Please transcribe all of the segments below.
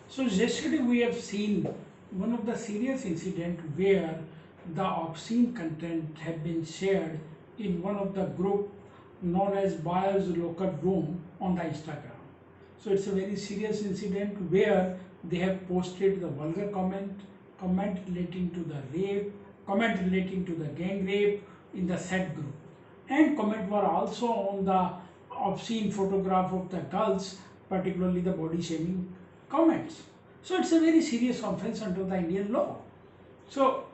So yesterday we have seen one of the serious incident where the obscene content have been shared in one of the group known as Buyers Locker Room on the Instagram. So it's a very serious incident where they have posted the vulgar comment relating to the rape, comment relating to the gang rape in the said group, and comment were also on the obscene photograph of the girls, particularly the body shaming comments. So it's a very serious offense under the Indian law. So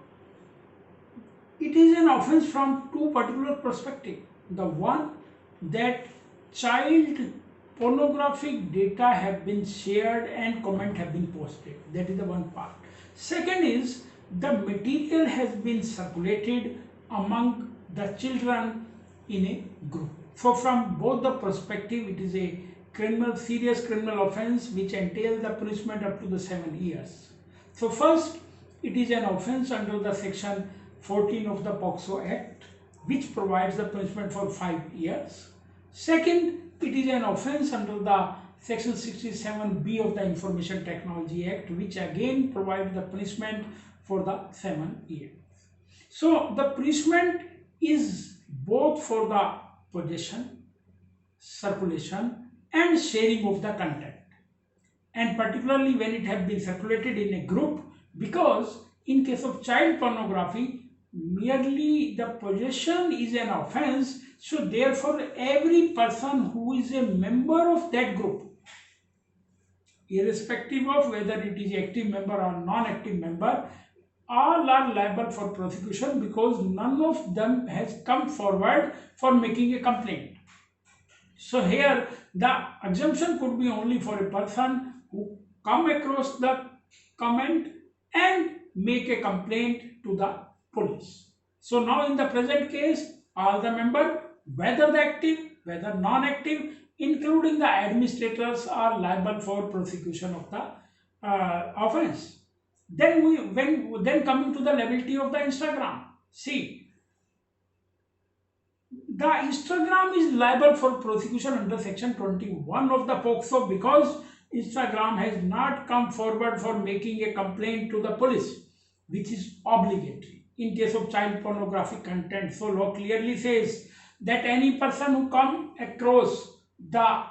it is an offense from two particular perspective. The one, that child pornographic data have been shared and comment have been posted. That is the one part. Second is the material has been circulated among the children in a group. So from both the perspective, it is a serious criminal offense which entails the punishment up to the 7 years. So first, it is an offense under the section 14 of the POCSO Act, which provides the punishment for 5 years. Second, it is an offense under the section 67B of the Information Technology Act, which again provides the punishment for the 7 years. So the punishment is both for the possession, circulation and sharing of the content, and particularly when it has been circulated in a group, because in case of child pornography merely the possession is an offense. So therefore every person who is a member of that group, irrespective of whether it is active member or non-active member, all are liable for prosecution because none of them has come forward for making a complaint. So here the exemption could be only for a person who come across the comment and make a complaint to the police. So now in the present case, all the member, whether the active, whether non-active, including the administrators, are liable for prosecution of the offense. Then coming to the liability of the Instagram. See, the Instagram is liable for prosecution under section 21 of the POCSO because Instagram has not come forward for making a complaint to the police, which is obligatory in case of child pornographic content. So law clearly says that any person who come across the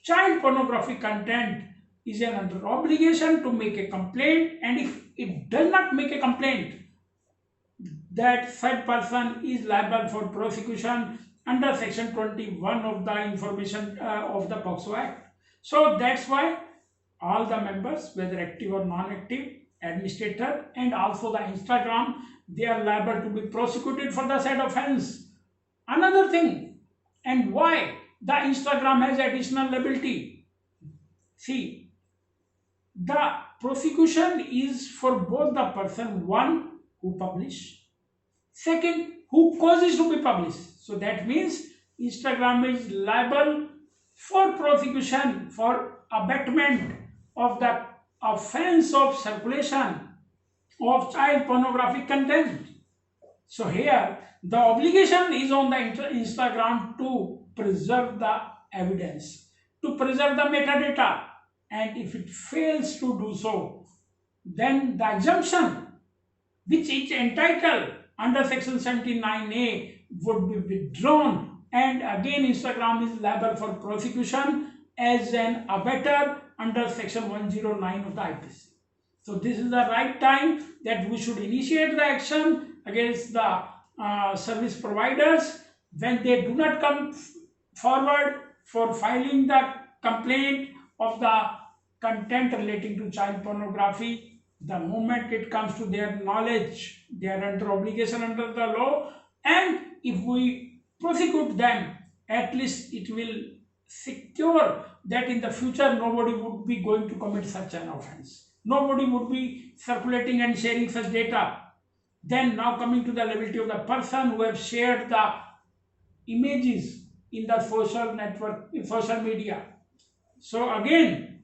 child pornographic content is under obligation to make a complaint, and if it does not make a complaint, that said person is liable for prosecution under section 21 of the information of the POCSO Act. So that's why all the members, whether active or non-active, administrator and also the Instagram, they are liable to be prosecuted for the said offense. Another thing, and why the Instagram has additional liability. See, the prosecution is for both the person, one who publish, second who causes to be published. So that means Instagram is liable for prosecution for abatement of the offense of circulation of child pornographic content. So here the obligation is on the Instagram to preserve the evidence, to preserve the metadata, and if it fails to do so, then the exemption which is entitled under section 79A would be withdrawn, and again Instagram is liable for prosecution as an abettor under section 109 of the IPC. So this is the right time that we should initiate the action against the service providers when they do not come forward for filing the complaint of the content relating to child pornography. The moment it comes to their knowledge, they are under obligation under the law, and if we prosecute them, at least it will secure that in the future nobody would be going to commit such an offense. Nobody would be circulating and sharing such data. Then now coming to the liability of the person who have shared the images in the social network, in social media. So again,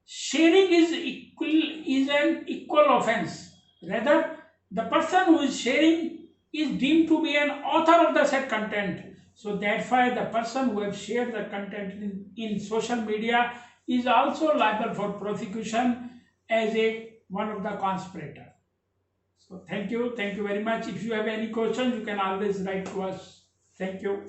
sharing is an equal offense. Rather, the person who is sharing is deemed to be an author of the said content. So that's why the person who has shared the content in social media is also liable for prosecution as a one of the conspirator. So thank you very much. If you have any questions, you can always write to us. Thank you.